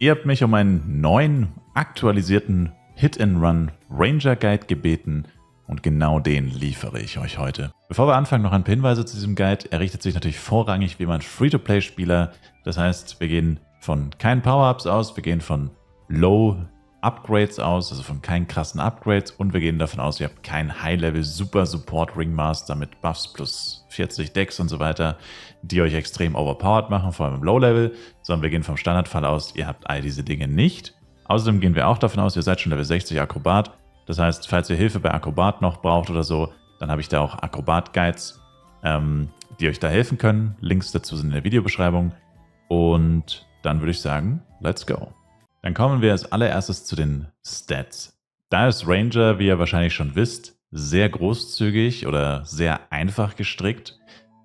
Ihr habt mich um einen neuen, aktualisierten Hit-and-Run Ranger Guide gebeten und genau den liefere ich euch heute. Bevor wir anfangen, noch ein paar Hinweise zu diesem Guide. Er richtet sich natürlich vorrangig wie immer an Free-to-Play-Spieler. Das heißt, wir gehen von keinen Power-Ups aus, wir gehen von Low-Upgrades aus, also von keinen krassen Upgrades, und wir gehen davon aus, ihr habt keinen High-Level-Super-Support-Ringmaster mit Buffs plus 40 Decks und so weiter, die euch extrem overpowered machen, vor allem im Low-Level, sondern wir gehen vom Standardfall aus, ihr habt all diese Dinge nicht. Außerdem gehen wir auch davon aus, ihr seid schon Level 60 Akrobat. Das heißt, falls ihr Hilfe bei Akrobat noch braucht oder so, dann habe ich da auch Akrobat-Guides, die euch da helfen können. Links dazu sind in der Videobeschreibung. Und dann würde ich sagen, let's go. Dann kommen wir als allererstes zu den Stats. Da ist Ranger, wie ihr wahrscheinlich schon wisst, sehr großzügig oder sehr einfach gestrickt.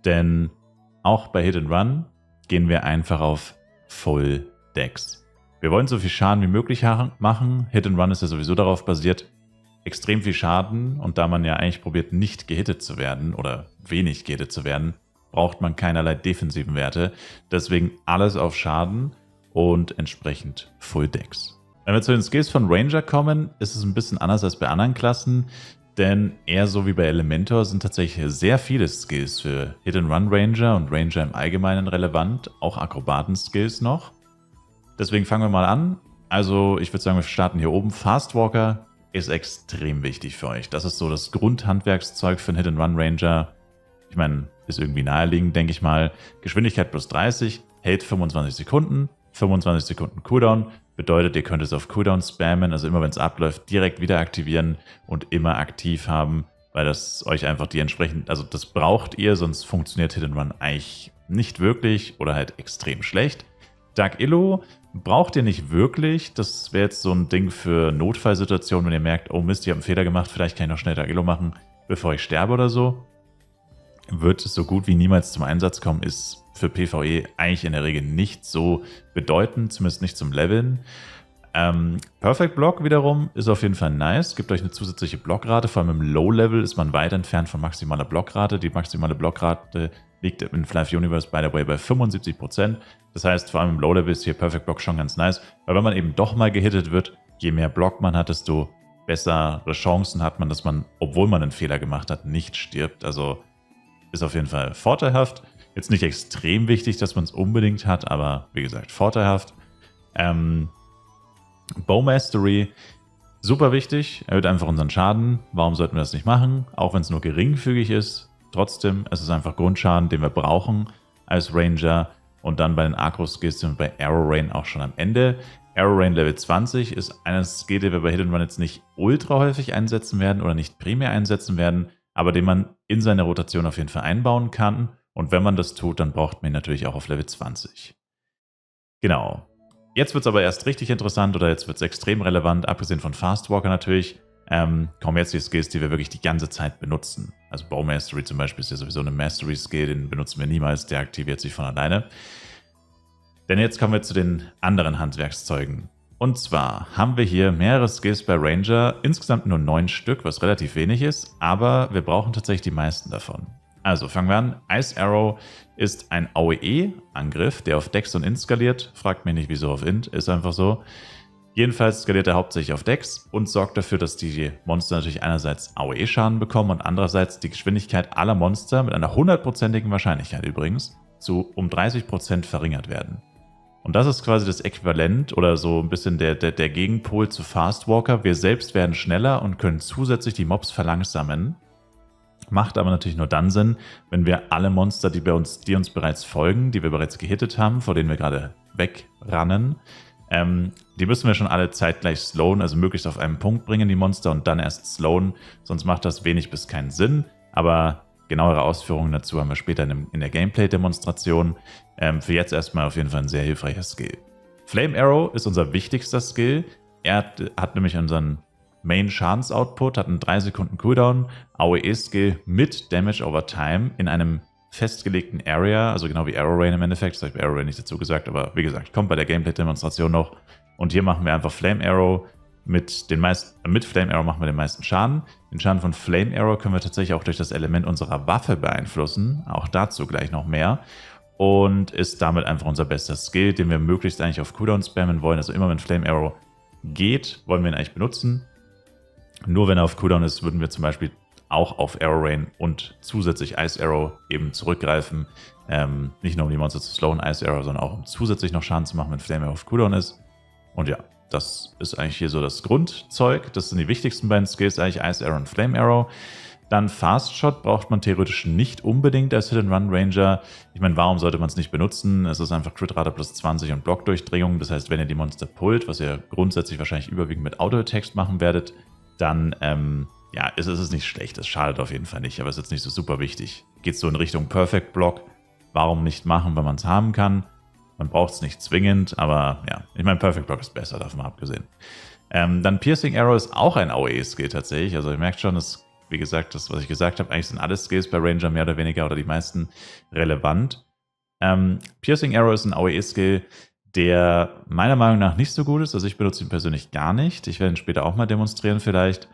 Denn auch bei Hit and Run gehen wir einfach auf Full Decks. Wir wollen so viel Schaden wie möglich machen. Hit and Run ist ja sowieso darauf basiert, extrem viel Schaden, und da man ja eigentlich probiert, nicht gehittet zu werden oder wenig gehittet zu werden, braucht man keinerlei defensiven Werte. Deswegen alles auf Schaden und entsprechend Full Decks. Wenn wir zu den Skills von Ranger kommen, ist es ein bisschen anders als bei anderen Klassen, denn eher so wie bei Elementor sind tatsächlich sehr viele Skills für Hit and Run Ranger und Ranger im Allgemeinen relevant, auch Akrobaten-Skills noch. Deswegen fangen wir mal an. Also ich würde sagen, wir starten hier oben. Fast Walker ist extrem wichtig für euch. Das ist so das Grundhandwerkszeug für einen Hit-and-Run-Ranger. Ich meine, ist irgendwie naheliegend, denke ich mal. Geschwindigkeit plus 30, hält 25 Sekunden, 25 Sekunden Cooldown. Bedeutet, ihr könnt es auf Cooldown spammen, also immer wenn es abläuft, direkt wieder aktivieren und immer aktiv haben, weil das euch einfach die entsprechend, also das braucht ihr, sonst funktioniert Hit-and-Run eigentlich nicht wirklich oder halt extrem schlecht. Dark Illo braucht ihr nicht wirklich. Das wäre jetzt so ein Ding für Notfallsituationen, wenn ihr merkt, oh Mist, ich habe einen Fehler gemacht, vielleicht kann ich noch schnell Dark Illo machen, bevor ich sterbe oder so. Wird so gut wie niemals zum Einsatz kommen, ist für PvE eigentlich in der Regel nicht so bedeutend, zumindest nicht zum Leveln. Perfect Block wiederum ist auf jeden Fall nice, gibt euch eine zusätzliche Blockrate, vor allem im Low-Level ist man weit entfernt von maximaler Blockrate. Die maximale Blockrate liegt in Fly Universe, by the way, bei 75%. Das heißt, vor allem im Low-Level ist hier Perfect Block schon ganz nice, weil wenn man eben doch mal gehittet wird, je mehr Block man hat, desto bessere Chancen hat man, dass man, obwohl man einen Fehler gemacht hat, nicht stirbt. Also ist auf jeden Fall vorteilhaft. Jetzt nicht extrem wichtig, dass man es unbedingt hat, aber wie gesagt, vorteilhaft. Bow Mastery, super wichtig, erhöht einfach unseren Schaden. Warum sollten wir das nicht machen? Auch wenn es nur geringfügig ist. Trotzdem, es ist einfach Grundschaden, den wir brauchen als Ranger. Und dann bei den Akro-Skills sind wir bei Arrow Rain auch schon am Ende. Arrow Rain Level 20 ist eine Skill, die wir bei Hit and Run jetzt nicht ultra häufig einsetzen werden oder nicht primär einsetzen werden, aber den man in seine Rotation auf jeden Fall einbauen kann. Und wenn man das tut, dann braucht man ihn natürlich auch auf Level 20. Genau. Jetzt wird es aber erst richtig interessant oder jetzt wird es extrem relevant, abgesehen von Fast Walker natürlich. Kommen jetzt die Skills, die wir wirklich die ganze Zeit benutzen. Also Bow Mastery zum Beispiel ist ja sowieso eine Mastery-Skill, den benutzen wir niemals, der aktiviert sich von alleine. Denn jetzt kommen wir zu den anderen Handwerkszeugen. Und zwar haben wir hier mehrere Skills bei Ranger, insgesamt nur 9 Stück, was relativ wenig ist, aber wir brauchen tatsächlich die meisten davon. Also fangen wir an. Ice Arrow ist ein AOE-Angriff, der auf Dex und Int skaliert. Fragt mich nicht, wieso auf Int, ist einfach so. Jedenfalls skaliert er hauptsächlich auf Dex und sorgt dafür, dass die Monster natürlich einerseits AOE-Schaden bekommen und andererseits die Geschwindigkeit aller Monster mit einer 100%igen Wahrscheinlichkeit übrigens zu um 30% verringert werden. Und das ist quasi das Äquivalent oder so ein bisschen der Gegenpol zu Fast Walker. Wir selbst werden schneller und können zusätzlich die Mobs verlangsamen. Macht aber natürlich nur dann Sinn, wenn wir alle Monster, die uns bereits folgen, die wir bereits gehittet haben, vor denen wir gerade wegrannen, die müssen wir schon alle zeitgleich slowen, also möglichst auf einen Punkt bringen, die Monster, und dann erst slowen, sonst macht das wenig bis keinen Sinn. Aber genauere Ausführungen dazu haben wir später in der Gameplay-Demonstration. Für jetzt erstmal auf jeden Fall ein sehr hilfreicher Skill. Flame Arrow ist unser wichtigster Skill. Er hat nämlich unseren Main-Schadens-Output, hat einen 3 Sekunden Cooldown, AOE-Skill mit Damage over Time in einem festgelegten Area, also genau wie Arrow Rain im Endeffekt, das habe ich bei Arrow Rain nicht dazu gesagt, aber wie gesagt, kommt bei der Gameplay-Demonstration noch. Und hier machen wir einfach Flame Arrow mit Flame Arrow machen wir den meisten Schaden. Den Schaden von Flame Arrow können wir tatsächlich auch durch das Element unserer Waffe beeinflussen, auch dazu gleich noch mehr. und ist damit einfach unser bester Skill, den wir möglichst eigentlich auf Cooldown spammen wollen. Also immer wenn Flame Arrow geht, wollen wir ihn eigentlich benutzen. Nur wenn er auf Cooldown ist, würden wir zum Beispiel auch auf Arrow Rain und zusätzlich Ice Arrow eben zurückgreifen. Nicht nur um die Monster zu slowen, Ice Arrow, sondern auch um zusätzlich noch Schaden zu machen, wenn Flame Arrow auf Cooldown ist. Und ja, das ist eigentlich hier so das Grundzeug. Das sind die wichtigsten beiden Skills eigentlich, Ice Arrow und Flame Arrow. Dann Fast Shot braucht man theoretisch nicht unbedingt als Hit-and-Run-Ranger. Ich meine, warum sollte man es nicht benutzen? Es ist einfach Crit-Rate plus 20 und Blockdurchdringung. Das heißt, wenn ihr die Monster pullt, was ihr grundsätzlich wahrscheinlich überwiegend mit Auto-Attacks machen werdet, dann ja, ist es nicht schlecht. Es schadet auf jeden Fall nicht, aber es ist jetzt nicht so super wichtig. Geht so in Richtung Perfect Block. Warum nicht machen, wenn man es haben kann? Man braucht es nicht zwingend, aber ja, ich meine, Perfect Block ist besser, davon mal abgesehen. Dann Piercing Arrow ist auch ein AOE-Skill tatsächlich. Also ihr merkt schon, dass, wie gesagt, das, was ich gesagt habe, eigentlich sind alle Skills bei Ranger mehr oder weniger oder die meisten relevant. Piercing Arrow ist ein AOE-Skill, der meiner Meinung nach nicht so gut ist. Also ich benutze ihn persönlich gar nicht. Ich werde ihn später auch mal demonstrieren vielleicht.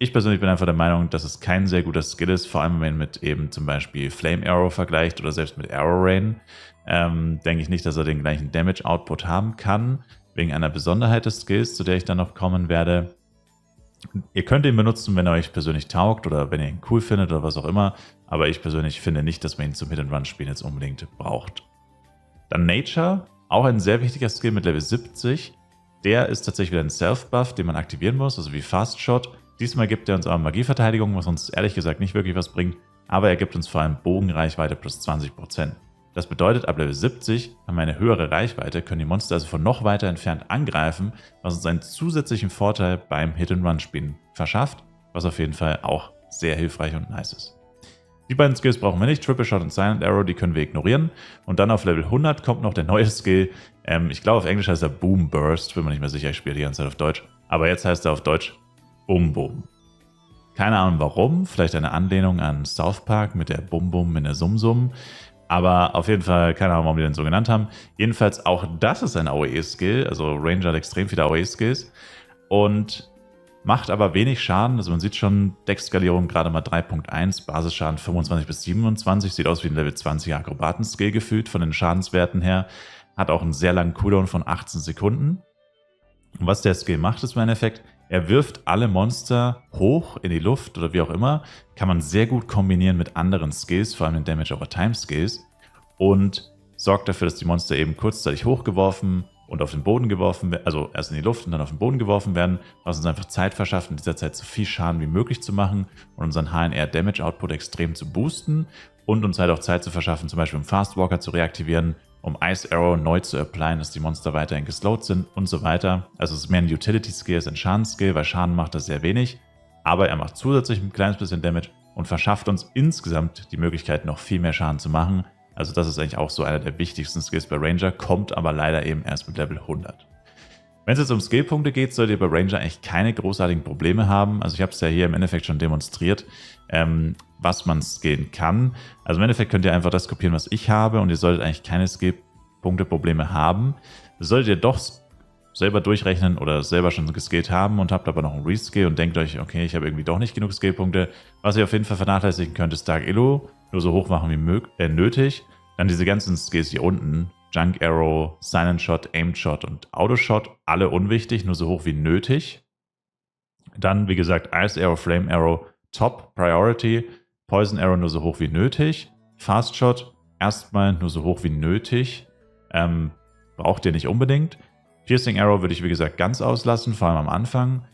Ich persönlich bin einfach der Meinung, dass es kein sehr guter Skill ist, vor allem wenn man mit eben zum Beispiel Flame Arrow vergleicht oder selbst mit Arrow Rain. Denke ich nicht, dass er den gleichen Damage Output haben kann, wegen einer Besonderheit des Skills, zu der ich dann noch kommen werde. Ihr könnt ihn benutzen, wenn er euch persönlich taugt oder wenn ihr ihn cool findet oder was auch immer, aber ich persönlich finde nicht, dass man ihn zum Hit-and-Run-Spielen jetzt unbedingt braucht. Dann Nature, auch ein sehr wichtiger Skill mit Level 70. Der ist tatsächlich wieder ein Self-Buff, den man aktivieren muss, also wie Fast Shot. Diesmal gibt er uns aber Magieverteidigung, was uns ehrlich gesagt nicht wirklich was bringt, aber er gibt uns vor allem Bogenreichweite plus 20%. Das bedeutet, ab Level 70 haben wir eine höhere Reichweite, können die Monster also von noch weiter entfernt angreifen, was uns einen zusätzlichen Vorteil beim Hit-and-Run-Spielen verschafft, was auf jeden Fall auch sehr hilfreich und nice ist. Die beiden Skills brauchen wir nicht, Triple Shot und Silent Arrow, die können wir ignorieren. Und dann auf Level 100 kommt noch der neue Skill. Ich glaube auf Englisch heißt er Boom Burst, bin mir nicht mehr sicher, ich spiele die ganze Zeit auf Deutsch. Aber jetzt heißt er auf Deutsch Bum Bum. Keine Ahnung warum, vielleicht eine Anlehnung an South Park mit der Bum Bum in der Sum Sum. Aber auf jeden Fall, keine Ahnung, warum die den so genannt haben. Jedenfalls auch das ist ein AOE-Skill, also Ranger hat extrem viele AOE-Skills. Und macht aber wenig Schaden, also man sieht schon, Deck-Skalierung gerade mal 3.1, Basisschaden 25 bis 27, sieht aus wie ein Level 20 Akrobaten-Skill gefühlt von den Schadenswerten her, hat auch einen sehr langen Cooldown von 18 Sekunden. Und was der Skill macht, ist im Endeffekt, er wirft alle Monster hoch in die Luft oder wie auch immer, kann man sehr gut kombinieren mit anderen Skills, vor allem den Damage over Time Skills und sorgt dafür, dass die Monster eben kurzzeitig hochgeworfen und auf den Boden geworfen werden, also erst in die Luft und dann auf den Boden geworfen werden, was uns einfach Zeit verschafft, in dieser Zeit so viel Schaden wie möglich zu machen und unseren HNR Damage Output extrem zu boosten und uns halt auch Zeit zu verschaffen, zum Beispiel um Fast Walker zu reaktivieren, um Ice Arrow neu zu applyen, dass die Monster weiterhin geslowt sind und so weiter. Also es ist mehr ein Utility-Skill als ein Schaden-Skill, weil Schaden macht das sehr wenig, aber er macht zusätzlich ein kleines bisschen Damage und verschafft uns insgesamt die Möglichkeit, noch viel mehr Schaden zu machen. Also das ist eigentlich auch so einer der wichtigsten Skills bei Ranger, kommt aber leider eben erst mit Level 100. Wenn es jetzt um Skillpunkte geht, solltet ihr bei Ranger eigentlich keine großartigen Probleme haben. Also ich habe es ja hier im Endeffekt schon demonstriert, was man skillen kann. Also im Endeffekt könnt ihr einfach das kopieren, was ich habe und ihr solltet eigentlich keine Skillpunkte-Probleme haben. Solltet ihr doch selber durchrechnen oder selber schon geskillt haben und habt aber noch einen Reskill und denkt euch, okay, ich habe irgendwie doch nicht genug Skillpunkte. Was ihr auf jeden Fall vernachlässigen könnt, ist Dark Illo, nur so hoch machen wie nötig. Dann diese ganzen Skills hier unten, Junk Arrow, Silent Shot, Aimed Shot und Auto Shot, alle unwichtig, nur so hoch wie nötig. Dann, wie gesagt, Ice Arrow, Flame Arrow, Top Priority, Poison Arrow nur so hoch wie nötig, Fast Shot erstmal nur so hoch wie nötig, braucht ihr nicht unbedingt. Piercing Arrow würde ich, wie gesagt, ganz auslassen, vor allem am Anfang.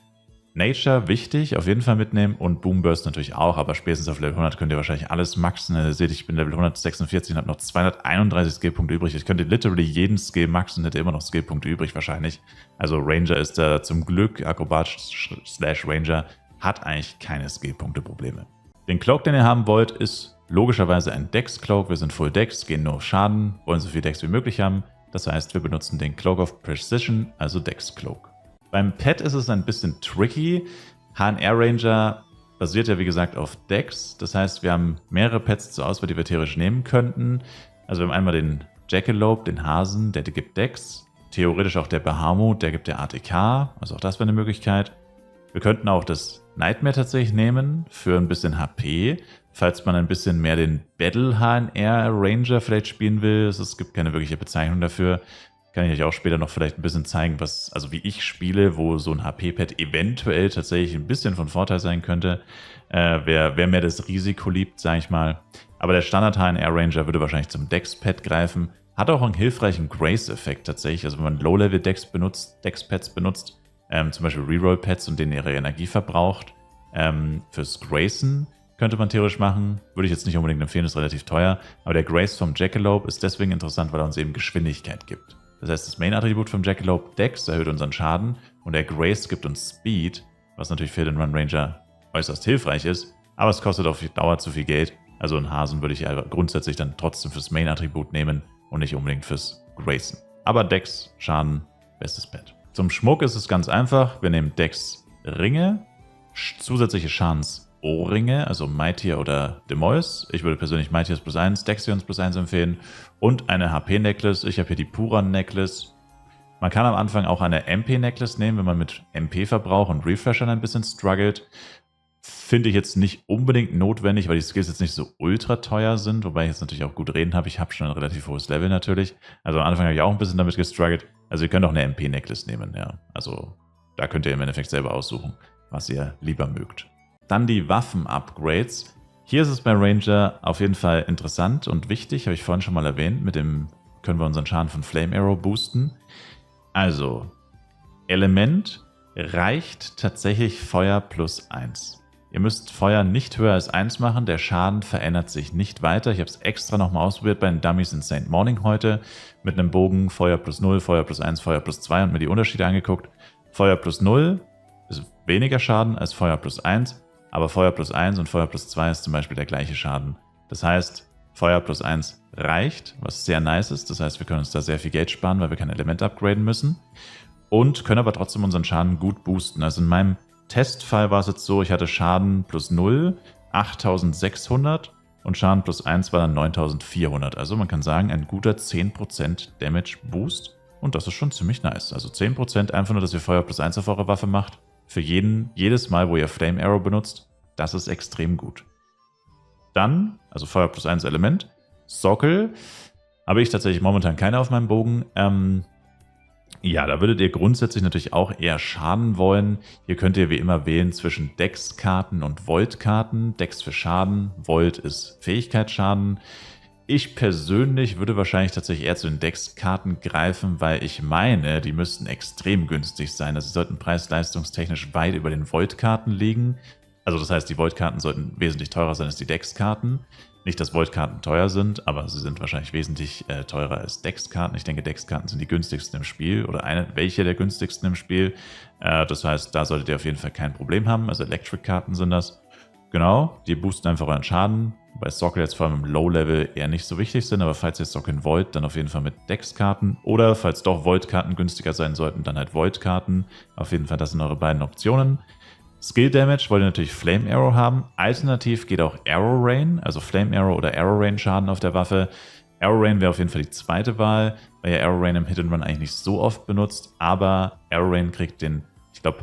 Nature wichtig, auf jeden Fall mitnehmen und Boom Burst natürlich auch, aber spätestens auf Level 100 könnt ihr wahrscheinlich alles maxen. Ihr seht, ich bin Level 146 und habe noch 231 Skillpunkte übrig. Ich könnte literally jeden Skill maxen, hätte immer noch Skillpunkte übrig wahrscheinlich. Also Ranger ist da zum Glück, Akrobat / Ranger, hat eigentlich keine Skillpunkte-Probleme. Den Cloak, den ihr haben wollt, ist logischerweise ein Dex-Cloak. Wir sind Full Dex, gehen nur auf Schaden, wollen so viel Dex wie möglich haben. Das heißt, wir benutzen den Cloak of Precision, also Dex-Cloak. Beim Pet ist es ein bisschen tricky. HNR Ranger basiert ja wie gesagt auf Dex. Das heißt, wir haben mehrere Pets zur Auswahl, die wir theoretisch nehmen könnten. Also wir haben einmal den Jackalope, den Hasen, der gibt Dex. Theoretisch auch der Bahamut, der gibt der ATK. Also auch das wäre eine Möglichkeit. Wir könnten auch das Nightmare tatsächlich nehmen für ein bisschen HP. falls man ein bisschen mehr den Battle HNR Ranger vielleicht spielen will. Es gibt keine wirkliche Bezeichnung dafür. Kann ich euch auch später noch vielleicht ein bisschen zeigen, also wie ich spiele, wo so ein HP-Pad eventuell tatsächlich ein bisschen von Vorteil sein könnte. Wer mehr das Risiko liebt, sage ich mal. Aber der Standard HNR Ranger würde wahrscheinlich zum Dex-Pad greifen. Hat auch einen hilfreichen Grace-Effekt tatsächlich. Also wenn man Low-Level-Dex-Pads benutzt, zum Beispiel Reroll-Pads und denen ihre Energie verbraucht, fürs Gracen könnte man theoretisch machen. Würde ich jetzt nicht unbedingt empfehlen, ist relativ teuer. Aber der Grace vom Jackalope ist deswegen interessant, weil er uns eben Geschwindigkeit gibt. Das heißt, das Main-Attribut vom Jackalope Dex erhöht unseren Schaden und der Grace gibt uns Speed, was natürlich für den Run Ranger äußerst hilfreich ist, aber es kostet auf Dauer zu viel Geld. Also einen Hasen würde ich grundsätzlich dann trotzdem fürs Main-Attribut nehmen und nicht unbedingt fürs Gracen. Aber Dex, Schaden, bestes Pad. Zum Schmuck ist es ganz einfach. Wir nehmen Dex Ringe, zusätzliche Schadens-Ohrringe, also Mightier oder Demois. Ich würde persönlich Mightiers +1, Dexions +1 empfehlen und eine HP-Necklace. Ich habe hier die Puran-Necklace. Man kann am Anfang auch eine MP-Necklace nehmen, wenn man mit MP-Verbrauch und Refreshern ein bisschen struggelt. Finde ich jetzt nicht unbedingt notwendig, weil die Skills jetzt nicht so ultra teuer sind, wobei ich jetzt natürlich auch gut reden habe. Ich habe schon ein relativ hohes Level natürlich. Also am Anfang habe ich auch ein bisschen damit gestruggelt. Also ihr könnt auch eine MP-Necklace nehmen, ja. Also da könnt ihr im Endeffekt selber aussuchen, was ihr lieber mögt. Dann die Waffen-Upgrades. Hier ist es bei Ranger auf jeden Fall interessant und wichtig, habe ich vorhin schon mal erwähnt. Mit dem können wir unseren Schaden von Flame Arrow boosten. Also, Element reicht tatsächlich Feuer +1. Ihr müsst Feuer nicht höher als 1 machen, der Schaden verändert sich nicht weiter. Ich habe es extra nochmal ausprobiert bei den Dummies in St. Morning heute mit einem Bogen Feuer +0, Feuer +1, Feuer +2 und mir die Unterschiede angeguckt. Feuer +0 ist weniger Schaden als Feuer +1, aber Feuer +1 und Feuer +2 ist zum Beispiel der gleiche Schaden. Das heißt, Feuer +1 reicht, was sehr nice ist. Das heißt, wir können uns da sehr viel Geld sparen, weil wir kein Element upgraden müssen und können aber trotzdem unseren Schaden gut boosten. Also in meinem Testfall war es jetzt so, ich hatte Schaden +0, 8600 und Schaden +1 war dann 9400. Also man kann sagen, ein guter 10% Damage Boost und das ist schon ziemlich nice. Also 10% einfach nur, dass ihr Feuer +1 auf eure Waffe macht. Für jedes Mal, wo ihr Flame Arrow benutzt, das ist extrem gut. Dann, also Feuer +1 Element, Sockel, habe ich tatsächlich momentan keine auf meinem Bogen. Ja, da würdet ihr grundsätzlich natürlich auch eher Schaden wollen. Hier könnt ihr wie immer wählen zwischen Dex-Karten und Volt-Karten. Dex für Schaden, Volt ist Fähigkeitsschaden. Ich persönlich würde wahrscheinlich tatsächlich eher zu den Dex-Karten greifen, weil ich meine, die müssten extrem günstig sein. Also sie sollten preis-leistungstechnisch weit über den Volt-Karten liegen. Also das heißt, die Volt-Karten sollten wesentlich teurer sein als die Dex-Karten. Nicht, dass Volt-Karten teuer sind, aber sie sind wahrscheinlich wesentlich teurer als Dex-Karten. Ich denke, Dex-Karten sind die günstigsten im Spiel oder welche der günstigsten im Spiel. Das heißt, da solltet ihr auf jeden Fall kein Problem haben. Also Electric-Karten sind das. Genau, die boosten einfach euren Schaden. Bei Sockel jetzt vor allem im Low-Level eher nicht so wichtig sind, aber falls ihr sockeln wollt, dann auf jeden Fall mit Dex-Karten. Oder falls doch Volt-Karten günstiger sein sollten, dann halt Volt-Karten. Auf jeden Fall, das sind eure beiden Optionen. Skill Damage wollt ihr natürlich Flame Arrow haben. Alternativ geht auch Arrow Rain, also Flame Arrow oder Arrow Rain Schaden auf der Waffe. Arrow Rain wäre auf jeden Fall die zweite Wahl, weil ihr Arrow Rain im Hit and Run eigentlich nicht so oft benutzt. Aber Arrow Rain kriegt den, ich glaube,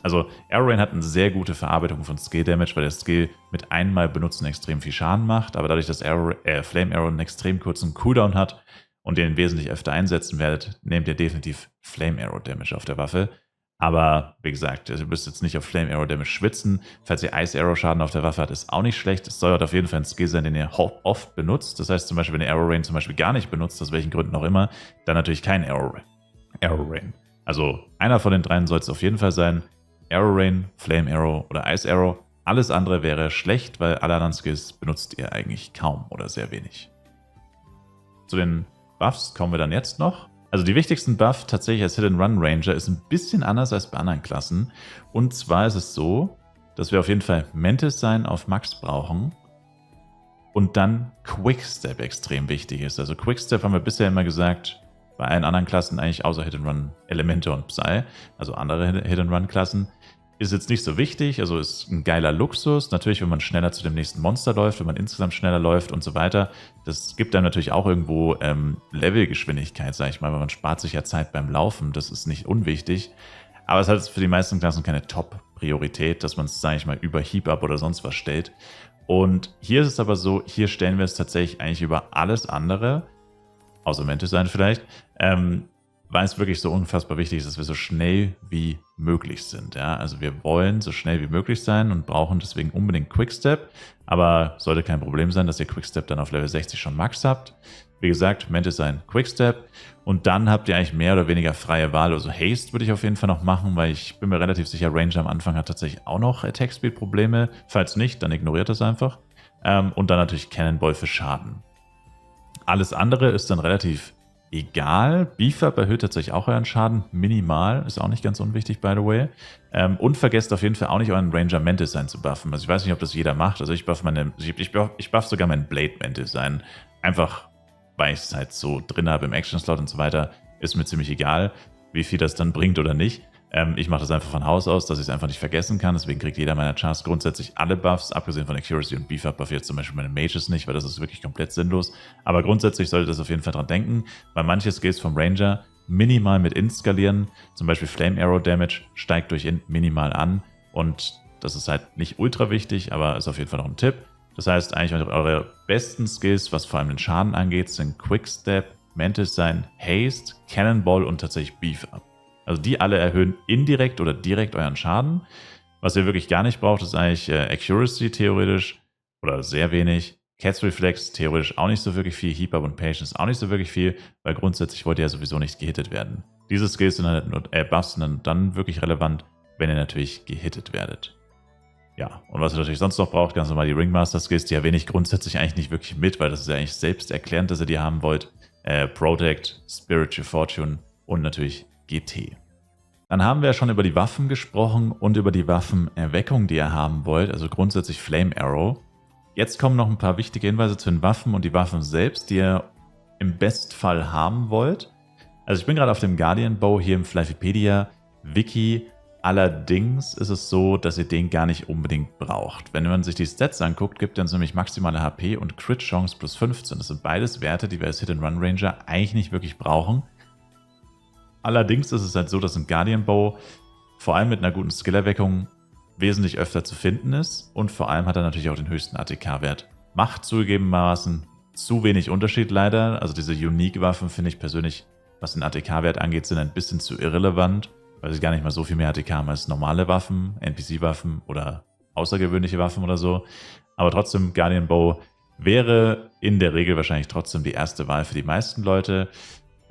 also Arrow Rain hat eine sehr gute Verarbeitung von Skill Damage, weil der Skill mit einmal benutzen extrem viel Schaden macht. Aber dadurch, dass Flame Arrow einen extrem kurzen Cooldown hat und den wesentlich öfter einsetzen werdet, nehmt ihr definitiv Flame Arrow Damage auf der Waffe. Aber wie gesagt, ihr müsst jetzt nicht auf Flame Arrow Damage schwitzen. Falls ihr Ice Arrow Schaden auf der Waffe habt, ist auch nicht schlecht. Es soll halt auf jeden Fall ein Skill sein, den ihr oft benutzt. Das heißt zum Beispiel, wenn ihr Arrow Rain zum Beispiel gar nicht benutzt, aus welchen Gründen auch immer, dann natürlich kein Arrow Rain. Also einer von den dreien soll es auf jeden Fall sein. Arrow Rain, Flame Arrow oder Ice Arrow. Alles andere wäre schlecht, weil alle anderen Skills benutzt ihr eigentlich kaum oder sehr wenig. Zu den Buffs kommen wir dann jetzt noch. Also die wichtigsten Buff tatsächlich als Hit-and-Run Ranger ist ein bisschen anders als bei anderen Klassen. Und zwar ist es so, dass wir auf jeden Fall Mantis Sign auf Max brauchen und dann Quickstep extrem wichtig ist. Also Quickstep haben wir bisher immer gesagt, bei allen anderen Klassen eigentlich außer Hit-and-Run Elemente und Psy, also andere Hit-and-Run Klassen, ist jetzt nicht so wichtig, also ist ein geiler Luxus. Natürlich, wenn man schneller zu dem nächsten Monster läuft, wenn man insgesamt schneller läuft und so weiter. Das gibt einem natürlich auch irgendwo Levelgeschwindigkeit, sage ich mal, weil man spart sich ja Zeit beim Laufen. Das ist nicht unwichtig. Aber es hat für die meisten Klassen keine Top-Priorität, dass man es, sage ich mal, über Heap-Up oder sonst was stellt. Und hier ist es aber so, hier stellen wir es tatsächlich eigentlich über alles andere, außer Mantis-Sein vielleicht, weil es wirklich so unfassbar wichtig ist, dass wir so schnell wie möglich sind. Ja? Also wir wollen so schnell wie möglich sein und brauchen deswegen unbedingt Quickstep, aber sollte kein Problem sein, dass ihr Quickstep dann auf Level 60 schon Max habt. Wie gesagt, Mantis-Sein Quickstep und dann habt ihr eigentlich mehr oder weniger freie Wahl. Also Haste würde ich auf jeden Fall noch machen, weil ich bin mir relativ sicher, Ranger am Anfang hat tatsächlich auch noch Attack Speed Probleme. Falls nicht, dann ignoriert das einfach. Und dann natürlich Cannonball für Schaden. Alles andere ist dann relativ egal. Beef Up erhöht tatsächlich auch euren Schaden minimal, ist auch nicht ganz unwichtig, by the way. Und vergesst auf jeden Fall auch nicht, euren Ranger Mantis-Sein zu buffen. Also ich weiß nicht, ob das jeder macht. Also ich buff sogar meinen Blade Mantis-Sein. Einfach, weil ich es halt so drin habe im Action-Slot und so weiter. Ist mir ziemlich egal, wie viel das dann bringt oder nicht. Ich mache das einfach von Haus aus, dass ich es einfach nicht vergessen kann. Deswegen kriegt jeder meiner Chars grundsätzlich alle Buffs, abgesehen von Accuracy und Beef Up buff jetzt zum Beispiel meine Mages nicht, weil das ist wirklich komplett sinnlos. Aber grundsätzlich solltet ihr das auf jeden Fall dran denken, weil manche Skills vom Ranger minimal mit Int skalieren. Zum Beispiel Flame Arrow Damage steigt durch Int minimal an. Und das ist halt nicht ultra wichtig, aber ist auf jeden Fall noch ein Tipp. Das heißt, eigentlich eure besten Skills, was vor allem den Schaden angeht, sind Quickstep, Mantis-Sein, Haste, Cannonball und tatsächlich Beef Up. Also die alle erhöhen indirekt oder direkt euren Schaden. Was ihr wirklich gar nicht braucht, ist eigentlich Accuracy theoretisch oder sehr wenig. Cat's Reflex theoretisch auch nicht so wirklich viel. Heap Up und Patience auch nicht so wirklich viel, weil grundsätzlich wollt ihr ja sowieso nicht gehittet werden. Diese Skills sind halt Buffs sind dann wirklich relevant, wenn ihr natürlich gehittet werdet. Ja, und was ihr natürlich sonst noch braucht, ganz normal die Ringmaster Skills, die erwähne ich grundsätzlich eigentlich nicht wirklich mit, weil das ist ja eigentlich selbst erklärend, dass ihr die haben wollt. Protect, Spiritual Fortune und natürlich GT. Dann haben wir ja schon über die Waffen gesprochen und über die Waffenerweckung, die ihr haben wollt, also grundsätzlich Flame Arrow. Jetzt kommen noch ein paar wichtige Hinweise zu den Waffen und die Waffen selbst, die ihr im Bestfall haben wollt. Also ich bin gerade auf dem Guardian Bow hier im Flypedia Wiki. Allerdings ist es so, dass ihr den gar nicht unbedingt braucht. Wenn man sich die Stats anguckt, gibt er uns nämlich maximale HP und Crit Chance plus 15. Das sind beides Werte, die wir als Hit-and-Run Ranger eigentlich nicht wirklich brauchen. Allerdings ist es halt so, dass ein Guardian Bow vor allem mit einer guten Skillerweckung wesentlich öfter zu finden ist und vor allem hat er natürlich auch den höchsten ATK-Wert. Macht zugegebenermaßen zu wenig Unterschied leider. Also diese Unique-Waffen finde ich persönlich, was den ATK-Wert angeht, sind ein bisschen zu irrelevant, weil sie gar nicht mal so viel mehr ATK haben als normale Waffen, NPC-Waffen oder außergewöhnliche Waffen oder so. Aber trotzdem, Guardian Bow wäre in der Regel wahrscheinlich trotzdem die erste Wahl für die meisten Leute.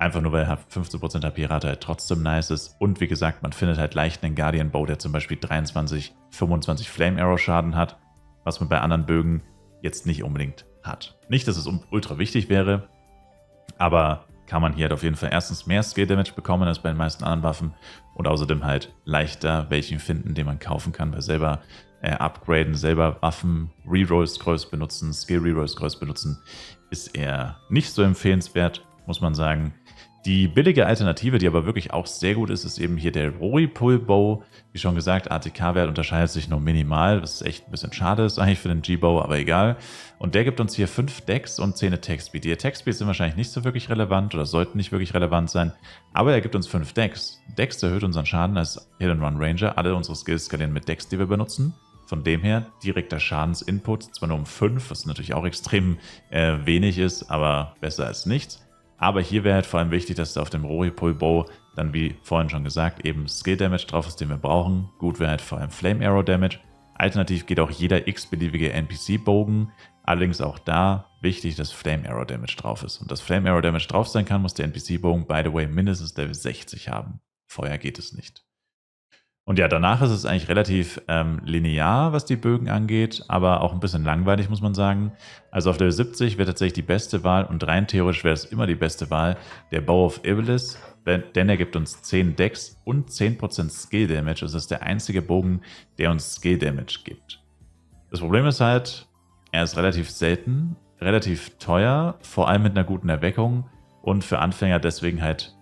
Einfach nur, weil 15% HP-Rate halt trotzdem nice ist. Und wie gesagt, man findet halt leicht einen Guardian Bow, der zum Beispiel 23, 25 Flame Arrow Schaden hat, was man bei anderen Bögen jetzt nicht unbedingt hat. Nicht, dass es ultra wichtig wäre, aber kann man hier halt auf jeden Fall erstens mehr Skill Damage bekommen als bei den meisten anderen Waffen und außerdem halt leichter welchen finden, den man kaufen kann, weil selber upgraden, selber Waffen, Reroll-Scrolls benutzen, Skill-Reroll-Scrolls benutzen, ist eher nicht so empfehlenswert, muss man sagen. Die billige Alternative, die aber wirklich auch sehr gut ist, ist eben hier der Rory-Pull Bow. Wie schon gesagt, ATK-Wert unterscheidet sich nur minimal, was echt ein bisschen schade ist eigentlich für den G-Bow, aber egal. Und der gibt uns hier 5 Dex und 10 Attack Speed. Die Attack Speed sind wahrscheinlich nicht so wirklich relevant oder sollten nicht wirklich relevant sein, aber er gibt uns 5 Dex. Dex erhöht unseren Schaden als Hit-and-Run Ranger. Alle unsere Skills skalieren mit Dex, die wir benutzen. Von dem her direkter Schadensinput, zwar nur um 5, was natürlich auch extrem wenig ist, aber besser als nichts. Aber hier wäre halt vor allem wichtig, dass da auf dem Rory-Pull Bow dann, wie vorhin schon gesagt, eben Skill Damage drauf ist, den wir brauchen. Gut wäre halt vor allem Flame Arrow Damage. Alternativ geht auch jeder x-beliebige NPC-Bogen. Allerdings auch da wichtig, dass Flame Arrow Damage drauf ist. Und dass Flame Arrow Damage drauf sein kann, muss der NPC-Bogen, by the way, mindestens Level 60 haben. Vorher geht es nicht. Und ja, danach ist es eigentlich relativ linear, was die Bögen angeht, aber auch ein bisschen langweilig, muss man sagen. Also auf Level 70 wäre tatsächlich die beste Wahl und rein theoretisch wäre es immer die beste Wahl der Bow of Iblis, denn er gibt uns 10 Dex und 10% Skill Damage. Das ist der einzige Bogen, der uns Skill Damage gibt. Das Problem ist halt, er ist relativ selten, relativ teuer, vor allem mit einer guten Erweckung und für Anfänger deswegen halt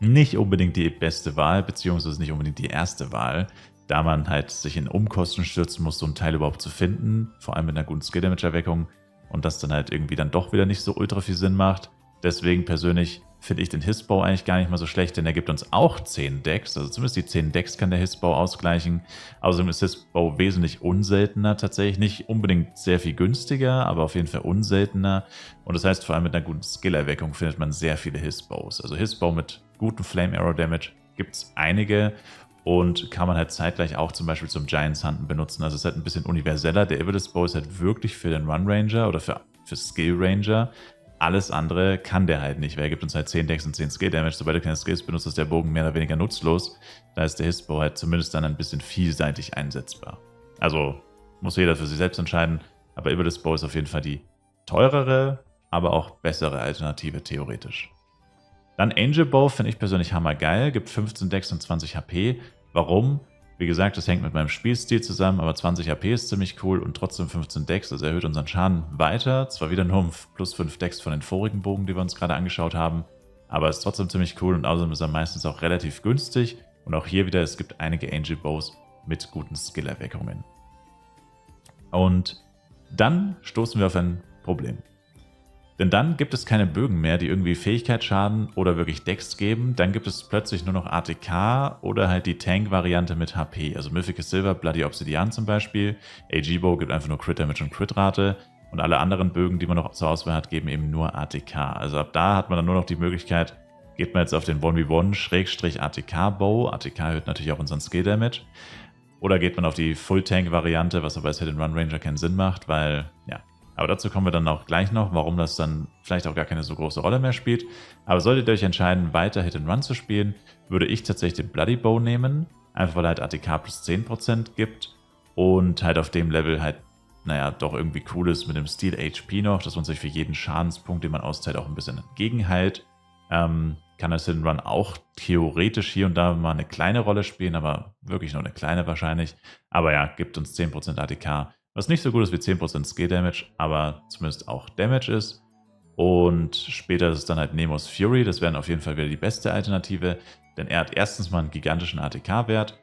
nicht unbedingt die beste Wahl, beziehungsweise nicht unbedingt die erste Wahl, da man halt sich in Umkosten stürzen muss, so einen Teil überhaupt zu finden, vor allem mit einer guten Skill-Damage-Erweckung und das dann halt irgendwie dann doch wieder nicht so ultra viel Sinn macht. Deswegen persönlich finde ich den Hissbow eigentlich gar nicht mal so schlecht, denn er gibt uns auch 10 Decks, also zumindest die 10 Decks kann der Hissbow ausgleichen. Außerdem ist Hissbow wesentlich unseltener tatsächlich, nicht unbedingt sehr viel günstiger, aber auf jeden Fall unseltener. Und das heißt, vor allem mit einer guten Skill-Erweckung findet man sehr viele Hissbows. Also Hissbow mit gutem Flame Arrow Damage gibt es einige und kann man halt zeitgleich auch zum Beispiel zum Giants Hunten benutzen. Also es ist halt ein bisschen universeller. Der Iblis Bow ist halt wirklich für den Run Ranger oder für Skill Ranger. Alles andere kann der halt nicht, weil er gibt uns halt 10 Decks und 10 Skill Damage. Sobald er keine Skills benutzt, ist der Bogen mehr oder weniger nutzlos. Da ist der Hissbow halt zumindest dann ein bisschen vielseitig einsetzbar. Also muss jeder für sich selbst entscheiden, aber Iblis Bow ist auf jeden Fall die teurere, aber auch bessere Alternative theoretisch. Dann Angel Bow finde ich persönlich hammergeil, gibt 15 Decks und 20 HP. Warum? Wie gesagt, das hängt mit meinem Spielstil zusammen, aber 20 HP ist ziemlich cool und trotzdem 15 Decks, das erhöht unseren Schaden weiter. Zwar wieder nur um plus 5 Decks von den vorigen Bogen, die wir uns gerade angeschaut haben, aber ist trotzdem ziemlich cool und außerdem ist er meistens auch relativ günstig. Und auch hier wieder, es gibt einige Angel Bows mit guten Skill-Erweckungen. Und dann stoßen wir auf ein Problem. Denn dann gibt es keine Bögen mehr, die irgendwie Fähigkeitsschaden oder wirklich Decks geben. Dann gibt es plötzlich nur noch ATK oder halt die Tank-Variante mit HP. Also Mythic Silver, Bloody Obsidian zum Beispiel. AG Bow gibt einfach nur Crit Damage und Crit-Rate. Und alle anderen Bögen, die man noch zur Auswahl hat, geben eben nur ATK. Also ab da hat man dann nur noch die Möglichkeit, geht man jetzt auf den 1v1-ATK-Bow. ATK erhöht natürlich auch unseren Skill-Damage. Oder geht man auf die Full-Tank-Variante, was aber als Hit-and-Run-Ranger keinen Sinn macht, weil, ja. Aber dazu kommen wir dann auch gleich noch, warum das dann vielleicht auch gar keine so große Rolle mehr spielt. Aber solltet ihr euch entscheiden, weiter Hit-and-Run zu spielen, würde ich tatsächlich den Bloody Bow nehmen. Einfach weil er halt ATK plus 10% gibt und halt auf dem Level halt, naja, doch irgendwie cool ist mit dem Steel HP noch, dass man sich für jeden Schadenspunkt, den man austeilt, auch ein bisschen entgegenhält. Kann das Hit-and-Run auch theoretisch hier und da mal eine kleine Rolle spielen, aber wirklich nur eine kleine wahrscheinlich. Aber ja, gibt uns 10% ATK. Was nicht so gut ist wie 10% Skill Damage, aber zumindest auch Damage ist. Und später ist es dann halt Nemo's Fury. Das wäre auf jeden Fall wieder die beste Alternative, denn er hat erstens mal einen gigantischen ATK-Wert.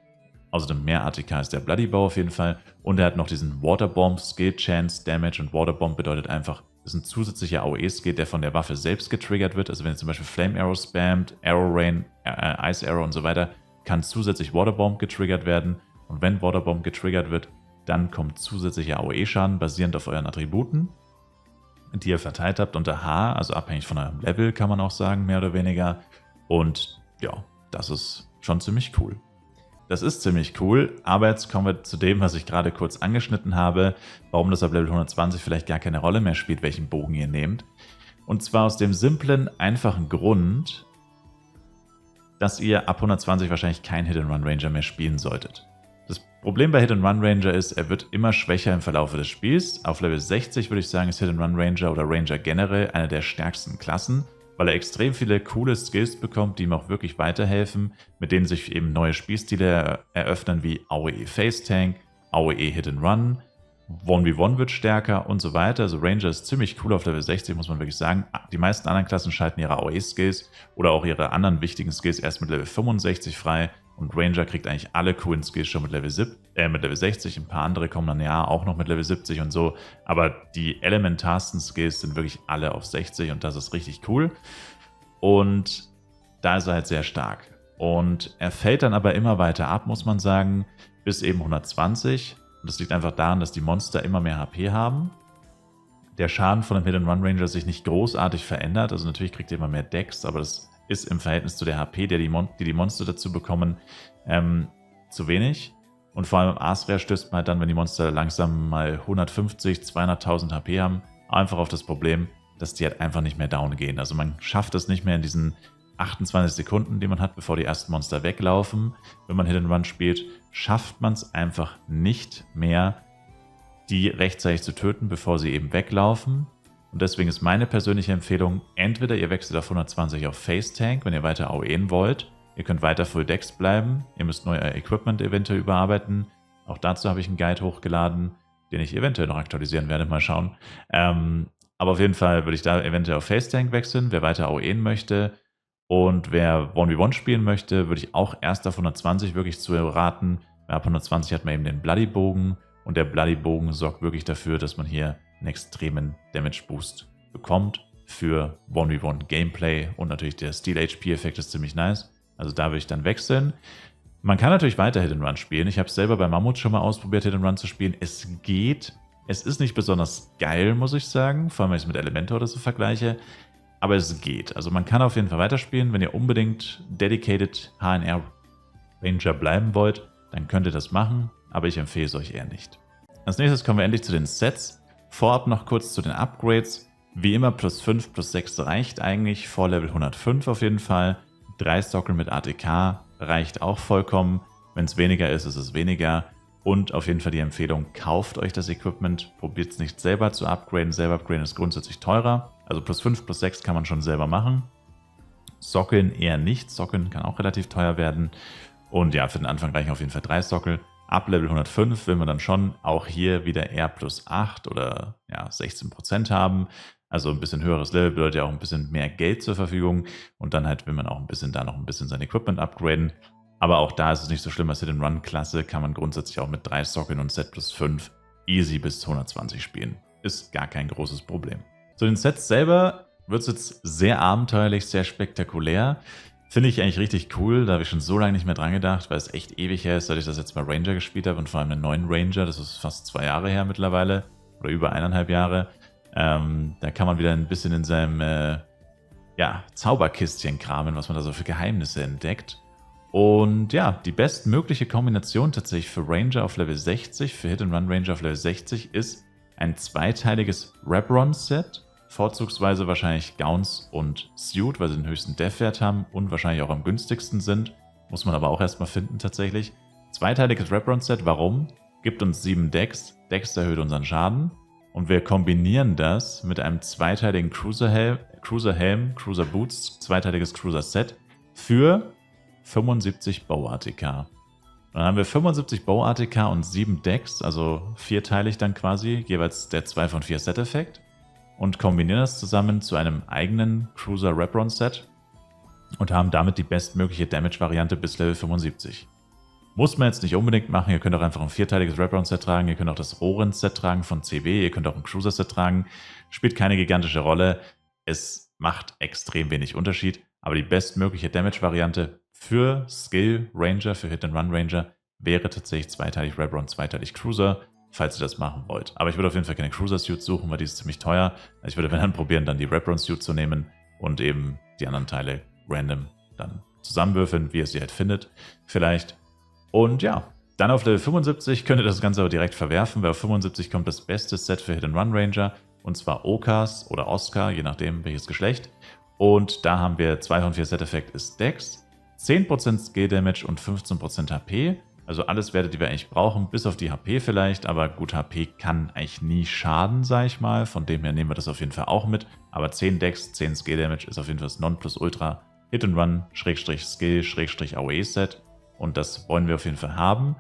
Außerdem mehr ATK als der Bloody Bow auf jeden Fall. Und er hat noch diesen Waterbomb Skill Chance Damage. Und Waterbomb bedeutet einfach, das ist ein zusätzlicher AOE-Skill, der von der Waffe selbst getriggert wird. Also wenn ihr zum Beispiel Flame Arrow spammt, Arrow Rain, Ice Arrow und so weiter, kann zusätzlich Waterbomb getriggert werden. Und wenn Waterbomb getriggert wird, dann kommt zusätzlicher AOE-Schaden basierend auf euren Attributen, die ihr verteilt habt unter H, also abhängig von eurem Level, kann man auch sagen, mehr oder weniger. Und ja, das ist schon ziemlich cool. Das ist ziemlich cool, aber jetzt kommen wir zu dem, was ich gerade kurz angeschnitten habe, warum das ab Level 120 vielleicht gar keine Rolle mehr spielt, welchen Bogen ihr nehmt. Und zwar aus dem simplen, einfachen Grund, dass ihr ab 120 wahrscheinlich kein Hit-and-Run-Ranger mehr spielen solltet. Das Problem bei Hit-and-Run-Ranger ist, er wird immer schwächer im Verlauf des Spiels. Auf Level 60 würde ich sagen, ist Hit-and-Run-Ranger oder Ranger generell eine der stärksten Klassen, weil er extrem viele coole Skills bekommt, die ihm auch wirklich weiterhelfen, mit denen sich eben neue Spielstile eröffnen, wie AOE Face Tank, AOE Hit-and-Run, 1v1 wird stärker und so weiter. Also Ranger ist ziemlich cool auf Level 60, muss man wirklich sagen. Die meisten anderen Klassen schalten ihre AOE-Skills oder auch ihre anderen wichtigen Skills erst mit Level 65 frei. Und Ranger kriegt eigentlich alle coolen Skills schon mit Level 60. Ein paar andere kommen dann ja auch noch mit Level 70 und so. Aber die elementarsten Skills sind wirklich alle auf 60 und das ist richtig cool. Und da ist er halt sehr stark. Und er fällt dann aber immer weiter ab, muss man sagen, bis eben 120. Und das liegt einfach daran, dass die Monster immer mehr HP haben. Der Schaden von dem Hit-and-Run-Ranger sich nicht großartig verändert. Also natürlich kriegt er immer mehr Decks, aber das ist im Verhältnis zu der HP, die die Monster dazu bekommen, zu wenig. Und vor allem im Asria stößt man halt dann, wenn die Monster langsam mal 150, 200.000 HP haben, einfach auf das Problem, dass die halt einfach nicht mehr down gehen. Also man schafft es nicht mehr in diesen 28 Sekunden, die man hat, bevor die ersten Monster weglaufen. Wenn man Hit-and-Run spielt, schafft man es einfach nicht mehr, die rechtzeitig zu töten, bevor sie eben weglaufen. Und deswegen ist meine persönliche Empfehlung, entweder ihr wechselt auf 120 auf Face Tank, wenn ihr weiter AOEen wollt. Ihr könnt weiter Full Decks bleiben. Ihr müsst nur euer Equipment eventuell überarbeiten. Auch dazu habe ich einen Guide hochgeladen, den ich eventuell noch aktualisieren werde. Mal schauen. Aber auf jeden Fall würde ich da eventuell auf Face Tank wechseln, wer weiter AOEen möchte. Und wer 1v1 spielen möchte, würde ich auch erst auf 120 wirklich zu raten. Ab 120 hat man eben den Bloody Bogen. Und der Bloody Bogen sorgt wirklich dafür, dass man hier einen extremen Damage Boost bekommt für 1v1 Gameplay und natürlich der Steal-HP-Effekt ist ziemlich nice. Also da würde ich dann wechseln. Man kann natürlich weiter Hit-and-Run spielen. Ich habe es selber bei Mammut schon mal ausprobiert, Hit-and-Run zu spielen. Es geht. Es ist nicht besonders geil, muss ich sagen, vor allem wenn ich es mit Elementor oder so vergleiche. Aber es geht. Also man kann auf jeden Fall weiterspielen. Wenn ihr unbedingt Dedicated HNR Ranger bleiben wollt, dann könnt ihr das machen. Aber ich empfehle es euch eher nicht. Als nächstes kommen wir endlich zu den Sets. Vorab noch kurz zu den Upgrades. Wie immer plus 5 plus 6 reicht eigentlich. Vor Level 105 auf jeden Fall. 3 Sockel mit ATK reicht auch vollkommen. Wenn es weniger ist, ist es weniger. Und auf jeden Fall die Empfehlung, kauft euch das Equipment. Probiert es nicht selber zu upgraden. Selber upgraden ist grundsätzlich teurer. Also plus 5 plus 6 kann man schon selber machen. Sockeln eher nicht. Sockeln kann auch relativ teuer werden. Und ja, für den Anfang reichen auf jeden Fall 3 Sockel. Ab Level 105 will man dann schon auch hier wieder R plus 8 oder ja, 16% haben. Also ein bisschen höheres Level bedeutet ja auch ein bisschen mehr Geld zur Verfügung. Und dann halt will man auch ein bisschen da noch ein bisschen sein Equipment upgraden. Aber auch da ist es nicht so schlimm. Als Hit-and-Run-Klasse kann man grundsätzlich auch mit 3 Sockeln und Set plus 5 easy bis 120 spielen. Ist gar kein großes Problem. Zu den Sets selber wird es jetzt sehr abenteuerlich, sehr spektakulär. Finde ich eigentlich richtig cool. Da habe ich schon so lange nicht mehr dran gedacht, weil es echt ewig her ist, seit ich das jetzt mal Ranger gespielt habe und vor allem einen neuen Ranger. Das ist fast 2 Jahre her mittlerweile oder über 1,5 Jahre. Da kann man wieder ein bisschen in seinem Zauberkistchen kramen, was man da so für Geheimnisse entdeckt. Und ja, die bestmögliche Kombination tatsächlich für Ranger auf Level 60, für Hit-and-Run Ranger auf Level 60 ist ein zweiteiliges Wrap-Run-Set. Vorzugsweise wahrscheinlich Gauns und Suit, weil sie den höchsten Death-Wert haben und wahrscheinlich auch am günstigsten sind. Muss man aber auch erstmal finden tatsächlich. Zweiteiliges Wrap-Run-Set, warum? Gibt uns 7 Decks. Dex erhöht unseren Schaden. Und wir kombinieren das mit einem zweiteiligen Cruiser-Helm, Cruiser-Boots, zweiteiliges Cruiser-Set für 75 Bow-ATK. Dann haben wir 75 Bow-ATK und 7 Decks, also vierteilig dann quasi, jeweils der 2 von 4 Set-Effekt. Und kombinieren das zusammen zu einem eigenen Cruiser Wrap-Run-Set und haben damit die bestmögliche Damage-Variante bis Level 75. Muss man jetzt nicht unbedingt machen, ihr könnt auch einfach ein vierteiliges Wrap-Run-Set tragen, ihr könnt auch das Rohrens-Set tragen von CB, ihr könnt auch ein Cruiser-Set tragen, spielt keine gigantische Rolle, es macht extrem wenig Unterschied, aber die bestmögliche Damage-Variante für Skill Ranger, für Hit-and-Run Ranger, wäre tatsächlich zweiteilig Wrap-Run, zweiteilig Cruiser, falls ihr das machen wollt. Aber ich würde auf jeden Fall keine Cruiser-Suit suchen, weil die ist ziemlich teuer. Ich würde dann probieren, dann die Wrap-Run-Suit zu nehmen und eben die anderen Teile random dann zusammenwürfeln, wie ihr sie halt findet, vielleicht. Und ja, dann auf Level 75 könnt ihr das Ganze aber direkt verwerfen, weil auf 75 kommt das beste Set für Hit-and-Run Ranger, und zwar Okas oder Oscar, je nachdem welches Geschlecht. Und da haben wir 2 von 4 Set-Effekt ist Dex, 10% Skill-Damage und 15% HP. Also alles Werte, die wir eigentlich brauchen, bis auf die HP vielleicht, aber gut, HP kann eigentlich nie schaden, sage ich mal. Von dem her nehmen wir das auf jeden Fall auch mit. Aber 10 Dex, 10 Skill Damage ist auf jeden Fall das Nonplusultra Hit and Run, Skill, AOE Set. Und das wollen wir auf jeden Fall haben.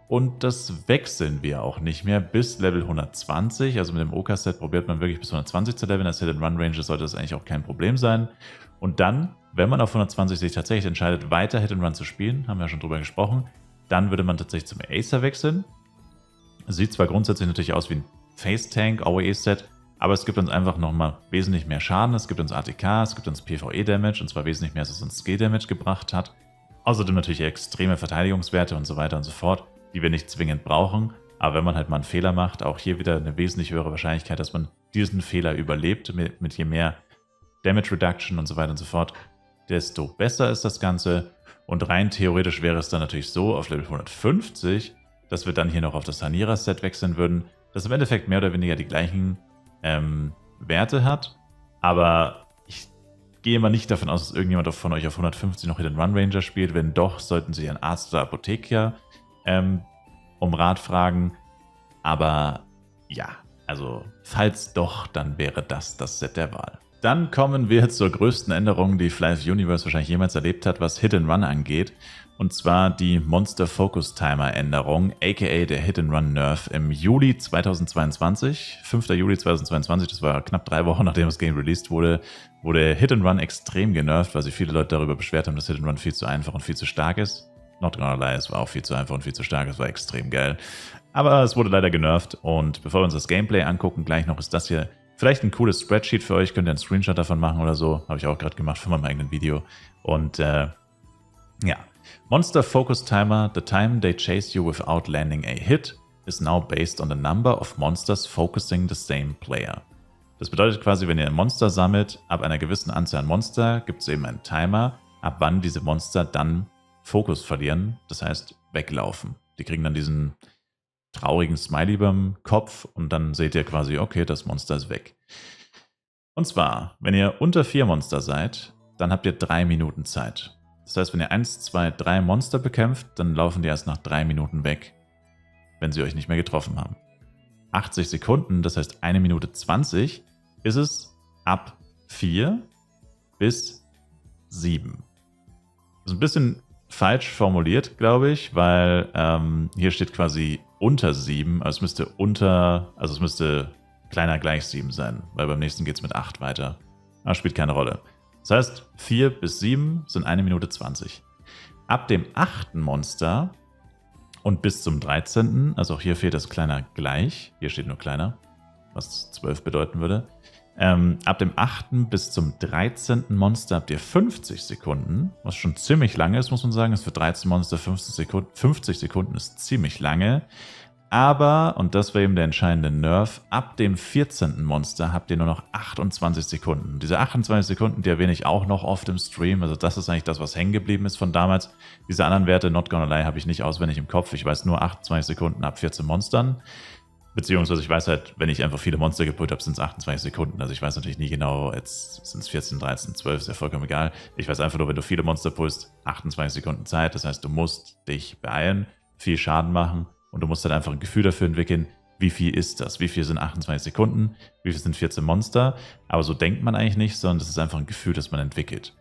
Und das wechseln wir auch nicht mehr bis Level 120. Also mit dem Oka-Set probiert man wirklich bis 120 zu leveln. Als Hit and Run Ranger sollte das eigentlich auch kein Problem sein. Und dann, wenn man auf 120 sich tatsächlich entscheidet, weiter Hit and Run zu spielen, haben wir ja schon drüber gesprochen, dann würde man tatsächlich zum Acer wechseln. Sieht zwar grundsätzlich natürlich aus wie ein Face-Tank, AOE-Set, aber es gibt uns einfach nochmal wesentlich mehr Schaden. Es gibt uns ATK, es gibt uns PvE-Damage, und zwar wesentlich mehr, als es uns Skill-Damage gebracht hat. Außerdem natürlich extreme Verteidigungswerte und so weiter und so fort, die wir nicht zwingend brauchen. Aber wenn man halt mal einen Fehler macht, auch hier wieder eine wesentlich höhere Wahrscheinlichkeit, dass man diesen Fehler überlebt, mit je mehr Damage Reduction und so weiter und so fort, desto besser ist das Ganze. Und rein theoretisch wäre es dann natürlich so, auf Level 150, dass wir dann hier noch auf das Sanira-Set wechseln würden, das im Endeffekt mehr oder weniger die gleichen Werte hat. Aber ich gehe mal nicht davon aus, dass irgendjemand von euch auf 150 noch Hit-and-Run Ranger spielt. Wenn doch, sollten Sie einen Arzt oder Apotheker um Rat fragen. Aber ja, also falls doch, dann wäre das das Set der Wahl. Dann kommen wir zur größten Änderung, die Flyth Universe wahrscheinlich jemals erlebt hat, was Hit-and-Run angeht. Und zwar die Monster Focus Timer Änderung, aka der Hit-and-Run Nerf im Juli 2022. 5. Juli 2022, das war knapp 3 Wochen, nachdem das Game released wurde, wurde Hit-and-Run extrem genervt, weil sich viele Leute darüber beschwert haben, dass Hit-and-Run viel zu einfach und viel zu stark ist. Not gonna lie, es war auch viel zu einfach und viel zu stark, es war extrem geil. Aber es wurde leider genervt, und bevor wir uns das Gameplay angucken, gleich noch ist das hier Vielleicht ein cooles Spreadsheet für euch, könnt ihr einen Screenshot davon machen oder so. Habe ich auch gerade gemacht für meinem eigenen Video. Und ja. Monster Focus Timer, the time they chase you without landing a hit is now based on the number of monsters focusing the same player. Das bedeutet quasi, wenn ihr ein Monster sammelt, ab einer gewissen Anzahl an Monster gibt es eben einen Timer, ab wann diese Monster dann Fokus verlieren, das heißt weglaufen. Die kriegen dann diesen traurigen Smiley beim Kopf und dann seht ihr quasi, okay, das Monster ist weg. Und zwar, wenn ihr unter 4 Monster seid, dann habt ihr 3 Minuten Zeit. Das heißt, wenn ihr 1, 2, 3 Monster bekämpft, dann laufen die erst nach 3 Minuten weg, wenn sie euch nicht mehr getroffen haben. 80 Sekunden, das heißt 1 Minute 20, ist es ab 4 bis 7. Das ist ein bisschen falsch formuliert, glaube ich, weil hier steht quasi unter 7, also es müsste kleiner gleich 7 sein, weil beim nächsten geht es mit 8 weiter. Aber spielt keine Rolle. Das heißt, 4 bis 7 sind 1 Minute 20. Ab dem 8. Monster und bis zum 13., also auch hier fehlt das kleiner gleich, hier steht nur kleiner, was 12 bedeuten würde. Ab dem 8. bis zum 13. Monster habt ihr 50 Sekunden, was schon ziemlich lange ist, muss man sagen. Ist für 13 Monster 50 Sekunden ist ziemlich lange. Aber, und das war eben der entscheidende Nerf, ab dem 14. Monster habt ihr nur noch 28 Sekunden. Diese 28 Sekunden, die erwähne ich auch noch oft im Stream. Also das ist eigentlich das, was hängen geblieben ist von damals. Diese anderen Werte, not gonna lie, habe ich nicht auswendig im Kopf. Ich weiß nur 28 Sekunden ab 14 Monstern. Beziehungsweise ich weiß halt, wenn ich einfach viele Monster gepult habe, sind es 28 Sekunden. Also ich weiß natürlich nie genau, jetzt sind es 14, 13, 12, ist ja vollkommen egal. Ich weiß einfach nur, wenn du viele Monster pulst, 28 Sekunden Zeit. Das heißt, du musst dich beeilen, viel Schaden machen. Und du musst dann einfach ein Gefühl dafür entwickeln, wie viel ist das? Wie viel sind 28 Sekunden? Wie viel sind 14 Monster? Aber so denkt man eigentlich nicht, sondern das ist einfach ein Gefühl, das man entwickelt.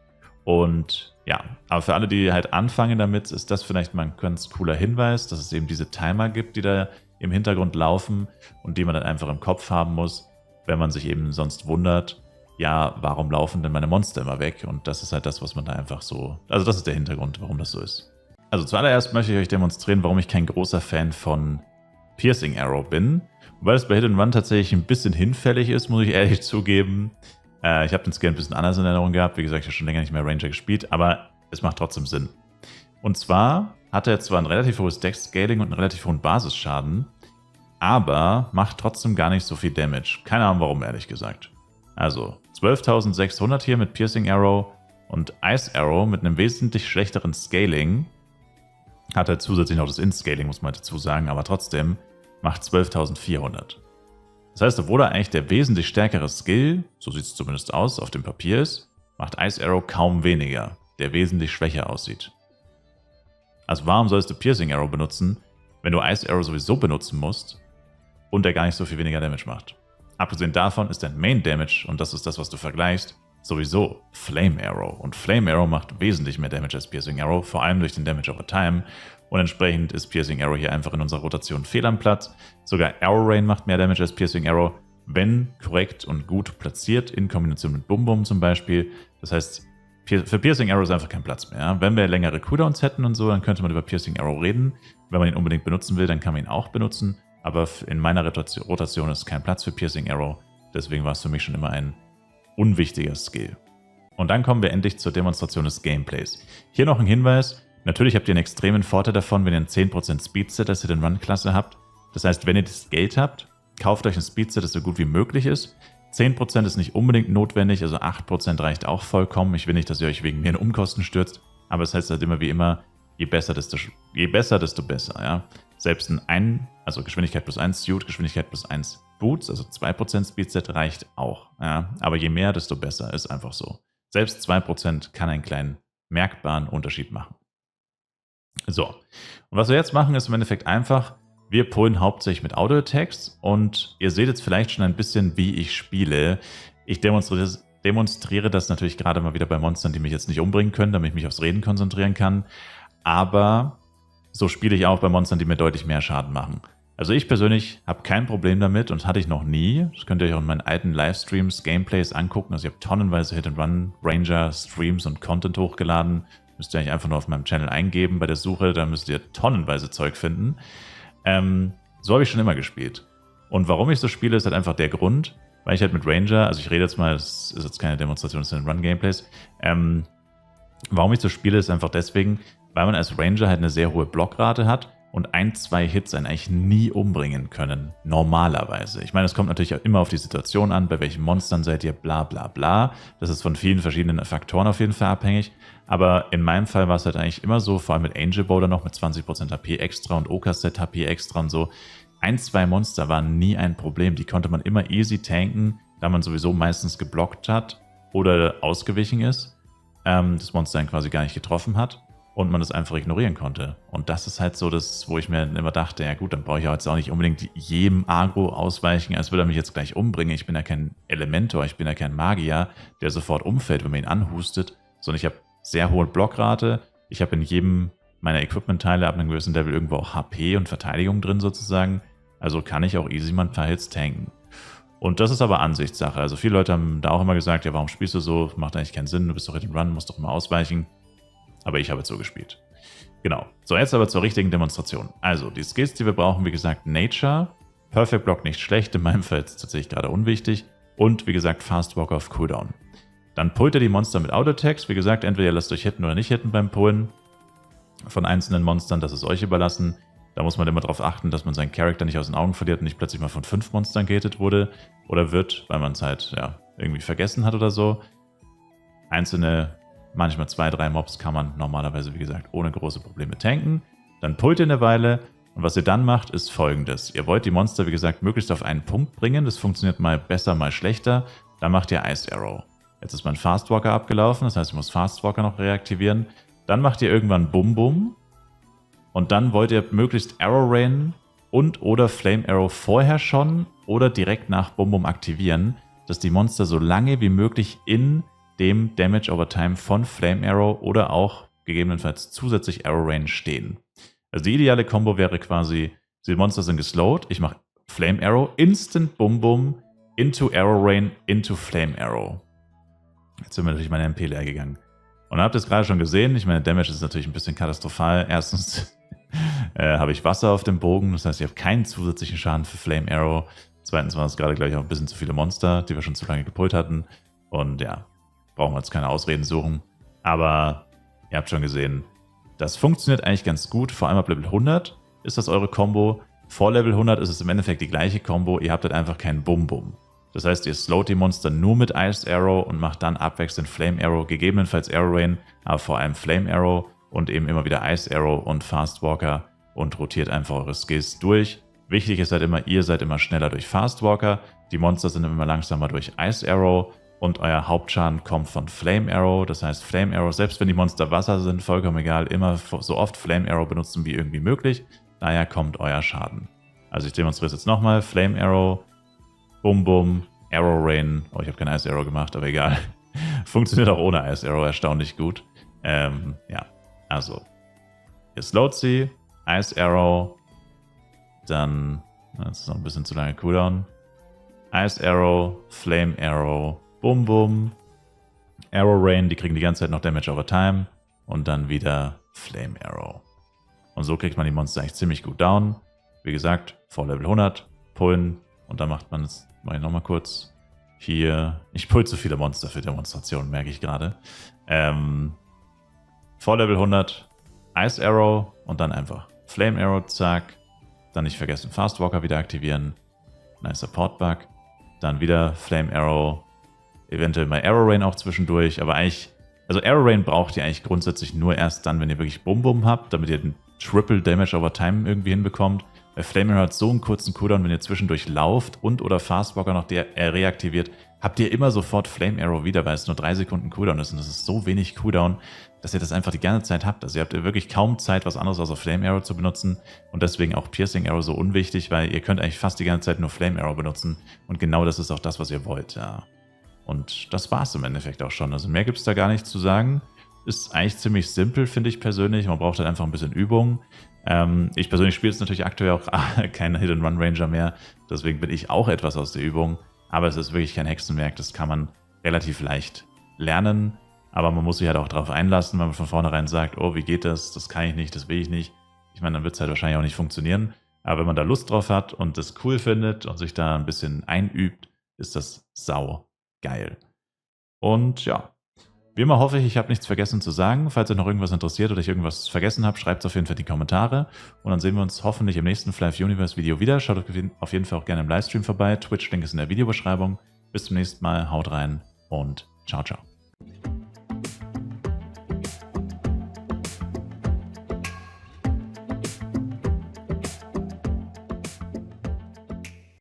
Und ja, aber für alle, die halt anfangen damit, ist das vielleicht mal ein ganz cooler Hinweis, dass es eben diese Timer gibt, die da im Hintergrund laufen und die man dann einfach im Kopf haben muss, wenn man sich eben sonst wundert, ja, warum laufen denn meine Monster immer weg? Und das ist halt das, was man da einfach so, also das ist der Hintergrund, warum das so ist. Also zuallererst möchte ich euch demonstrieren, warum ich kein großer Fan von Piercing Arrow bin. Weil es bei Hit and Run tatsächlich ein bisschen hinfällig ist, muss ich ehrlich zugeben. Ich habe den Skill ein bisschen anders in Erinnerung gehabt. Wie gesagt, ich habe schon länger nicht mehr Ranger gespielt, aber es macht trotzdem Sinn. Und zwar hat er zwar ein relativ hohes Dex-Scaling und einen relativ hohen Basisschaden, aber macht trotzdem gar nicht so viel Damage. Keine Ahnung warum, ehrlich gesagt. Also 12.600 hier mit Piercing Arrow und Ice Arrow mit einem wesentlich schlechteren Scaling. Hat er zusätzlich noch das In-Scaling, muss man dazu sagen, aber trotzdem macht 12.400. Das heißt, obwohl er eigentlich der wesentlich stärkere Skill, so sieht es zumindest aus, auf dem Papier ist, macht Ice Arrow kaum weniger, der wesentlich schwächer aussieht. Also warum sollst du Piercing Arrow benutzen, wenn du Ice Arrow sowieso benutzen musst und der gar nicht so viel weniger Damage macht? Abgesehen davon ist dein Main Damage, und das ist das, was du vergleichst, sowieso Flame Arrow. Und Flame Arrow macht wesentlich mehr Damage als Piercing Arrow, vor allem durch den Damage over Time. Und entsprechend ist Piercing Arrow hier einfach in unserer Rotation fehl am Platz. Sogar Arrow Rain macht mehr Damage als Piercing Arrow, wenn korrekt und gut platziert, in Kombination mit Bum Bum zum Beispiel. Das heißt, für Piercing Arrow ist einfach kein Platz mehr. Wenn wir längere Cooldowns hätten und so, dann könnte man über Piercing Arrow reden. Wenn man ihn unbedingt benutzen will, dann kann man ihn auch benutzen. Aber in meiner Rotation ist kein Platz für Piercing Arrow. Deswegen war es für mich schon immer ein unwichtiger Skill. Und dann kommen wir endlich zur Demonstration des Gameplays. Hier noch ein Hinweis. Natürlich habt ihr einen extremen Vorteil davon, wenn ihr einen 10% Speedset als Hit-and-Run-Klasse habt. Das heißt, wenn ihr das Geld habt, kauft euch ein Speedset, das so gut wie möglich ist. 10% ist nicht unbedingt notwendig, also 8% reicht auch vollkommen. Ich will nicht, dass ihr euch wegen mir in Umkosten stürzt, aber es heißt halt immer wie immer, je besser, desto besser. Ja? Selbst also Geschwindigkeit plus 1 Suit, Geschwindigkeit plus 1 Boots, also 2% Speedset reicht auch. Ja? Aber je mehr, desto besser, ist einfach so. Selbst 2% kann einen kleinen merkbaren Unterschied machen. So, und was wir jetzt machen, ist im Endeffekt einfach, wir pullen hauptsächlich mit Auto-Attacks und ihr seht jetzt vielleicht schon ein bisschen, wie ich spiele. Ich demonstriere das natürlich gerade mal wieder bei Monstern, die mich jetzt nicht umbringen können, damit ich mich aufs Reden konzentrieren kann. Aber so spiele ich auch bei Monstern, die mir deutlich mehr Schaden machen. Also ich persönlich habe kein Problem damit und hatte ich noch nie. Das könnt ihr euch auch in meinen alten Livestreams, Gameplays angucken. Also ich habe tonnenweise Hit-and-Run, Ranger, Streams und Content hochgeladen. Müsst ihr eigentlich einfach nur auf meinem Channel eingeben bei der Suche, da müsst ihr tonnenweise Zeug finden. So habe ich schon immer gespielt. Und warum ich so spiele, ist halt einfach der Grund, weil ich halt mit Ranger, also ich rede jetzt mal, das ist jetzt keine Demonstration, das sind Run-Gameplays. Warum ich so spiele, ist einfach deswegen, weil man als Ranger halt eine sehr hohe Blockrate hat und 1, 2 Hits einen eigentlich nie umbringen können, normalerweise. Ich meine, es kommt natürlich auch immer auf die Situation an, bei welchen Monstern seid ihr, bla bla bla. Das ist von vielen verschiedenen Faktoren auf jeden Fall abhängig. Aber in meinem Fall war es halt eigentlich immer so, vor allem mit Angel Boulder noch mit 20% HP extra und Okaset HP extra und so. 1, 2 Monster waren nie ein Problem, die konnte man immer easy tanken, da man sowieso meistens geblockt hat oder ausgewichen ist, das Monster dann quasi gar nicht getroffen hat und man das einfach ignorieren konnte. Und das ist halt so das, wo ich mir immer dachte, ja gut, dann brauche ich ja jetzt auch nicht unbedingt jedem Agro ausweichen, als würde er mich jetzt gleich umbringen. Ich bin ja kein Elementor, ich bin ja kein Magier, der sofort umfällt, wenn man ihn anhustet, sondern ich habe sehr hohe Blockrate, ich habe in jedem meiner Equipment-Teile ab einem gewissen Level irgendwo auch HP und Verteidigung drin sozusagen, also kann ich auch easy mal ein paar Hits tanken. Und das ist aber Ansichtssache, also viele Leute haben da auch immer gesagt, ja warum spielst du so, macht eigentlich keinen Sinn, du bist doch Hit and Run, musst doch immer ausweichen. Aber ich habe jetzt so gespielt. Genau. So, jetzt aber zur richtigen Demonstration. Also, die Skills, die wir brauchen, wie gesagt, Nature, Perfect Block nicht schlecht, in meinem Fall ist tatsächlich gerade unwichtig und wie gesagt, Fast Walk auf Cooldown. Dann pullt ihr die Monster mit Auto-Attacks, wie gesagt, entweder ihr lasst euch hitten oder nicht hitten beim Pullen von einzelnen Monstern, das ist euch überlassen. Da muss man immer darauf achten, dass man seinen Charakter nicht aus den Augen verliert und nicht plötzlich mal von 5 Monstern gehittet wurde oder wird, weil man es halt ja, irgendwie vergessen hat oder so. Einzelne, manchmal 2, 3 Mobs kann man normalerweise, wie gesagt, ohne große Probleme tanken. Dann pullt ihr eine Weile und was ihr dann macht, ist folgendes. Ihr wollt die Monster, wie gesagt, möglichst auf einen Punkt bringen. Das funktioniert mal besser, mal schlechter. Dann macht ihr Ice Arrow. Jetzt ist mein Fast Walker abgelaufen, das heißt, ich muss Fast Walker noch reaktivieren. Dann macht ihr irgendwann Bum Bum. Und dann wollt ihr möglichst Arrow Rain und oder Flame Arrow vorher schon oder direkt nach Bum Bum aktivieren, dass die Monster so lange wie möglich in dem Damage over Time von Flame Arrow oder auch gegebenenfalls zusätzlich Arrow Rain stehen. Also die ideale Combo wäre quasi, die Monster sind geslowt, ich mache Flame Arrow, Instant Bum Bum, into Arrow Rain, into Flame Arrow. Jetzt sind wir natürlich meine MP leer gegangen. Und dann habt ihr es gerade schon gesehen, ich meine, Damage ist natürlich ein bisschen katastrophal. Erstens habe ich Wasser auf dem Bogen, das heißt, ich habe keinen zusätzlichen Schaden für Flame Arrow. Zweitens waren es gerade gleich auch ein bisschen zu viele Monster, die wir schon zu lange gepullt hatten. Und ja, brauchen wir jetzt keine Ausreden suchen. Aber ihr habt schon gesehen, das funktioniert eigentlich ganz gut. Vor allem ab Level 100 ist das eure Combo. Vor Level 100 ist es im Endeffekt die gleiche Combo. Ihr habt halt einfach keinen Bum-Bum. Das heißt, ihr slowt die Monster nur mit Ice Arrow und macht dann abwechselnd Flame Arrow, gegebenenfalls Arrow Rain, aber vor allem Flame Arrow und eben immer wieder Ice Arrow und Fast Walker und rotiert einfach eure Skills durch. Wichtig ist halt immer, ihr seid immer schneller durch Fast Walker, die Monster sind immer langsamer durch Ice Arrow und euer Hauptschaden kommt von Flame Arrow. Das heißt, Flame Arrow, selbst wenn die Monster Wasser sind, vollkommen egal, immer so oft Flame Arrow benutzen wie irgendwie möglich. Daher kommt euer Schaden. Also ich demonstriere es jetzt nochmal. Flame Arrow, Bum Bum, Arrow Rain. Oh, ich habe kein Ice Arrow gemacht, aber egal. Funktioniert auch ohne Ice Arrow erstaunlich gut. Ja, also ihr slowt sie, Ice Arrow, dann, das ist noch ein bisschen zu lange Cooldown, Ice Arrow, Flame Arrow, Bum Bum, Arrow Rain, die kriegen die ganze Zeit noch Damage over Time und dann wieder Flame Arrow. Und so kriegt man die Monster eigentlich ziemlich gut down. Wie gesagt, vor Level 100 pullen und dann macht man es, mache ich nochmal kurz, hier, ich pull zu viele Monster für Demonstrationen, merke ich gerade. Vor Level 100 Ice Arrow und dann einfach Flame Arrow, zack. Dann nicht vergessen Fast Walker wieder aktivieren. Nice Support Bug. Dann wieder Flame Arrow. Eventuell mal Arrow Rain auch zwischendurch. Aber eigentlich, also Arrow Rain braucht ihr eigentlich grundsätzlich nur erst dann, wenn ihr wirklich Bum Bum habt, damit ihr den Triple Damage over Time irgendwie hinbekommt. Bei Flame Arrow hat so einen kurzen Cooldown, wenn ihr zwischendurch lauft und oder Fast Walker noch reaktiviert, habt ihr immer sofort Flame Arrow wieder, weil es nur 3 Sekunden Cooldown ist und das ist so wenig Cooldown, dass ihr das einfach die ganze Zeit habt. Also ihr habt wirklich kaum Zeit, was anderes außer Flame Arrow zu benutzen und deswegen auch Piercing Arrow so unwichtig, weil ihr könnt eigentlich fast die ganze Zeit nur Flame Arrow benutzen und genau das ist auch das, was ihr wollt. Ja. Und das war es im Endeffekt auch schon. Also mehr gibt es da gar nicht zu sagen. Ist eigentlich ziemlich simpel, finde ich persönlich. Man braucht halt einfach ein bisschen Übung. Ich persönlich spiele jetzt natürlich aktuell auch keinen Hit-and-Run-Ranger mehr. Deswegen bin ich auch etwas aus der Übung. Aber es ist wirklich kein Hexenwerk. Das kann man relativ leicht lernen. Aber man muss sich halt auch darauf einlassen, wenn man von vornherein sagt, oh, wie geht das? Das kann ich nicht, das will ich nicht. Ich meine, dann wird es halt wahrscheinlich auch nicht funktionieren. Aber wenn man da Lust drauf hat und das cool findet und sich da ein bisschen einübt, ist das sau geil. Und ja, wie immer hoffe ich habe nichts vergessen zu sagen. Falls euch noch irgendwas interessiert oder ich irgendwas vergessen habe, schreibt es auf jeden Fall in die Kommentare. Und dann sehen wir uns hoffentlich im nächsten Fly Universe Video wieder. Schaut auf jeden Fall auch gerne im Livestream vorbei. Twitch-Link ist in der Videobeschreibung. Bis zum nächsten Mal, haut rein und ciao, ciao.